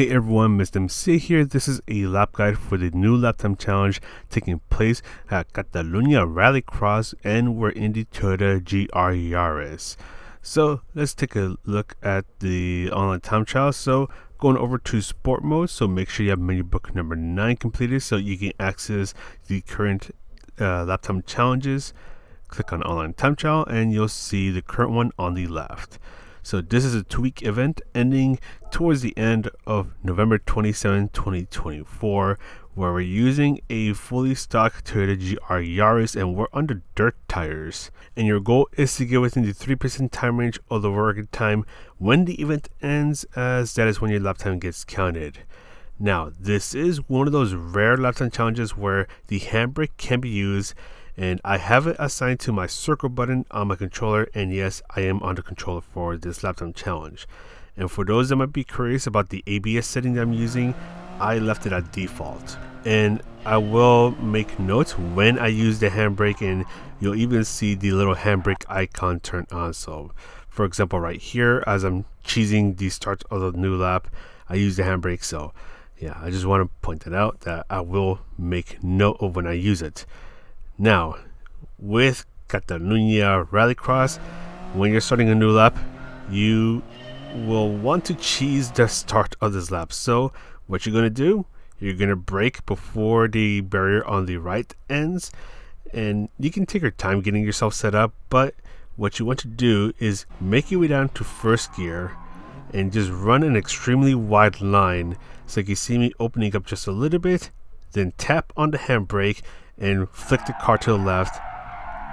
Hey everyone, Mr. MC here. This is a lap guide for the new lap time challenge taking place at Catalunya Rallycross, and we're in the Toyota GR Yaris. So let's take a look at the online time trial. So going over to sport mode, so make sure you have menu book number 9 completed so you can access the current lap time challenges. Click on online time trial and you'll see the current one on the left. So this is a 2-week event ending towards the end of November 27, 2024, where we're using a fully stock Toyota GR Yaris and we're under dirt tires. And your goal is to get within the 3% time range of the working time when the event ends, as that is when your lap time gets counted. Now, this is one of those rare lap time challenges where the handbrake can be used, and I have it assigned to my circle button on my controller, and yes, I am on the controller for this lap time challenge. And for those that might be curious about the ABS setting that I'm using, I left it at default. And I will make notes when I use the handbrake, and you'll even see the little handbrake icon turn on. So for example, right here, as I'm cheesing the start of the new lap, I use the handbrake. So yeah, I just want to point that out, that I will make note of when I use it. Now, with Catalunya Rallycross, when you're starting a new lap, you will want to cheese the start of this lap. So what you're going to do, you're going to brake before the barrier on the right ends, and you can take your time getting yourself set up, but what you want to do is make your way down to first gear and just run an extremely wide line. So you can see me opening up just a little bit, then tap on the handbrake and flick the car to the left,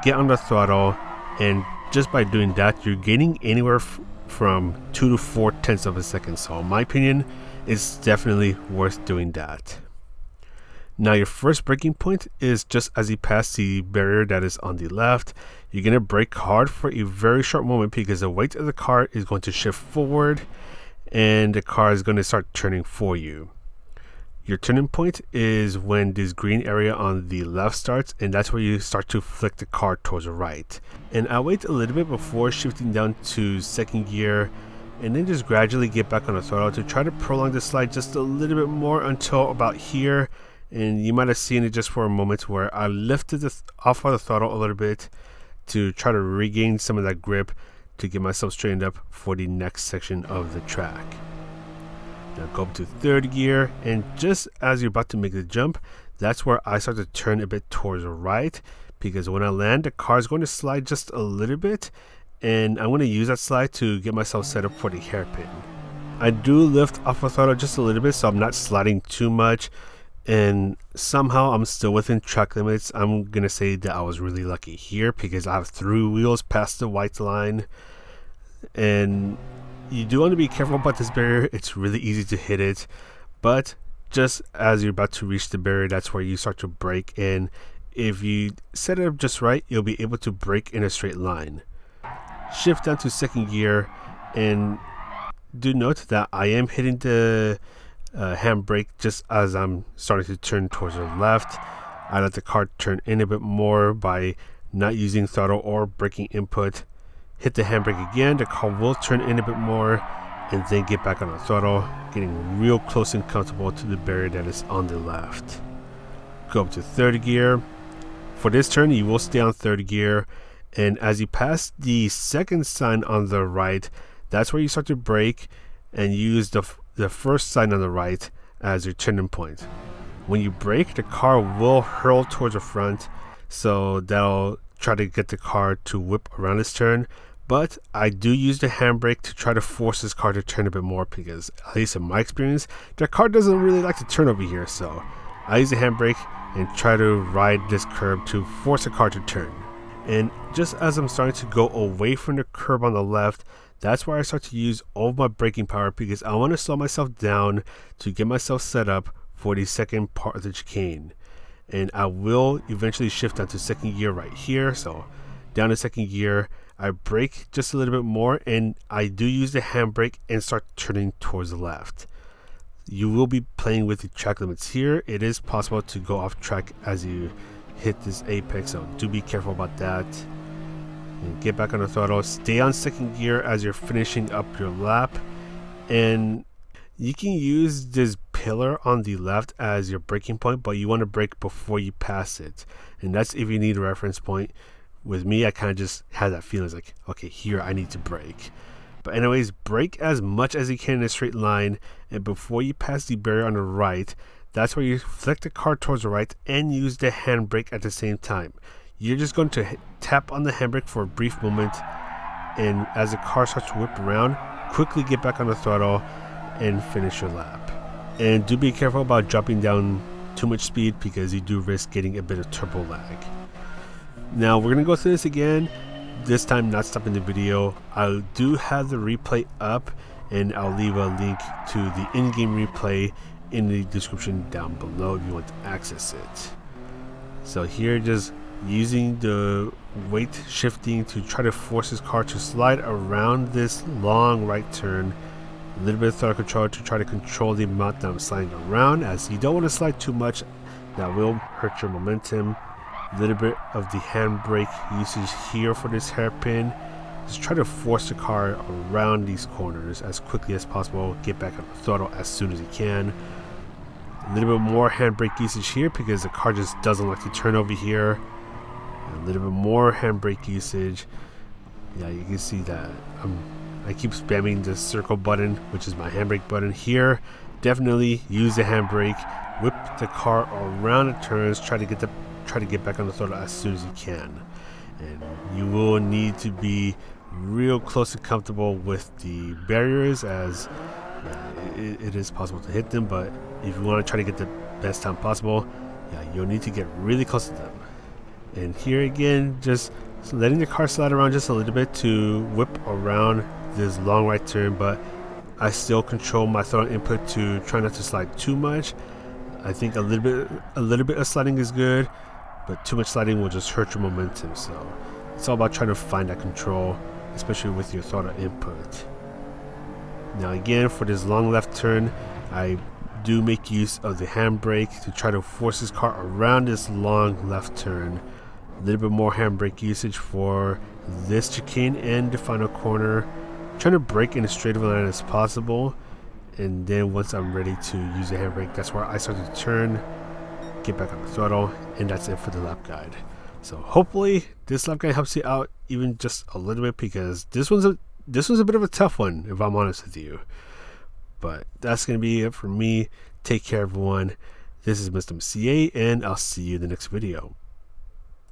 get on the throttle, and just by doing that, you're gaining anywhere from 2 to 4 tenths of a second. So in my opinion, it's definitely worth doing that. Now your first braking point is just as you pass the barrier that is on the left. You're going to brake hard for a very short moment because the weight of the car is going to shift forward and the car is going to start turning for you. Your turning point is when this green area on the left starts, and that's where you start to flick the car towards the right. And I'll wait a little bit before shifting down to second gear, and then just gradually get back on the throttle to try to prolong the slide just a little bit more until about here. And you might have seen it just for a moment where I lifted off of the throttle a little bit to try to regain some of that grip to get myself straightened up for the next section of the track. Now go up to third gear, and just as you're about to make the jump, that's where I start to turn a bit towards the right, because when I land, the car is going to slide just a little bit, and I'm going to use that slide to get myself set up for the hairpin. I do lift off the throttle just a little bit, so I'm not sliding too much, and somehow I'm still within track limits. I'm going to say that I was really lucky here because I have 3 wheels past the white line, and you do want to be careful about this barrier. It's really easy to hit it, but just as you're about to reach the barrier, that's where you start to brake, and if you set it up just right, you'll be able to brake in a straight line. Shift down to second gear, and do note that I am hitting the handbrake just as I'm starting to turn towards the left. I let the car turn in a bit more by not using throttle or braking input. Hit the handbrake again, the car will turn in a bit more, and then get back on the throttle, getting real close and comfortable to the barrier that is on the left. Go up to third gear. For this turn, you will stay on third gear, and as you pass the second sign on the right, that's where you start to brake and use the first sign on the right as your turning point. When you brake, the car will hurl towards the front, so that'll try to get the car to whip around this turn. But I do use the handbrake to try to force this car to turn a bit more, because at least in my experience, the car doesn't really like to turn over here. So I use the handbrake and try to ride this curb to force the car to turn. And just as I'm starting to go away from the curb on the left, that's where I start to use all of my braking power, because I want to slow myself down to get myself set up for the second part of the chicane. And I will eventually shift down to second gear right here. So down to second gear, I brake just a little bit more, and I do use the handbrake and start turning towards the left. You will be playing with the track limits here. It is possible to go off track as you hit this apex, so do be careful about that. And get back on the throttle. Stay on second gear as you're finishing up your lap, and You can use this pillar on the left as your braking point, but you want to brake before you pass it. And that's if you need a reference point. With me, I kind of just had that feeling. It's like, okay, here I need to brake. But anyways, brake as much as you can in a straight line, and before you pass the barrier on the right, that's where you flick the car towards the right and use the handbrake at the same time. You're just going to tap on the handbrake for a brief moment, and as the car starts to whip around, quickly get back on the throttle and finish your lap. And do be careful about dropping down too much speed, because you do risk getting a bit of turbo lag. Now we're going to go through this again, this time not stopping the video. I do have the replay up, and I'll leave a link to the in-game replay in the description down below if you want to access it. So here, just using the weight shifting to try to force this car to slide around this long right turn. A little bit of throttle control to try to control the amount that I'm sliding around, as you don't want to slide too much. That will hurt your momentum. A little bit of the handbrake usage here for this hairpin. Just try to force the car around these corners as quickly as possible. Get back on the throttle as soon as you can. A little bit more handbrake usage here because the car just doesn't like to turn over here. A little bit more handbrake usage. Yeah, you can see that I keep spamming the circle button, which is my handbrake button here. Definitely use the handbrake. Whip the car around the turns. Try to get back on the throttle as soon as you can. And you will need to be real close and comfortable with the barriers, as it is possible to hit them, but if you want to try to get the best time possible, you'll need to get really close to them. And here again, just letting the car slide around just a little bit to whip around this long right turn, but I still control my throttle input to try not to slide too much. I think a little bit of sliding is good, but too much sliding will just hurt your momentum. So it's all about trying to find that control, especially with your throttle input. Now again, for this long left turn, I do make use of the handbrake to try to force this car around this long left turn. A little bit more handbrake usage for this chicane and the final corner. Trying to brake in as straight of a line as possible, and then once I'm ready to use the handbrake, that's where I start to turn, get back on the throttle, and that's it for the lap guide. So hopefully this lap guide helps you out even just a little bit, because this one's a bit of a tough one, if I'm honest with you. But that's going to be it for me. Take care, everyone. This is Mr. CA, and I'll see you in the next video.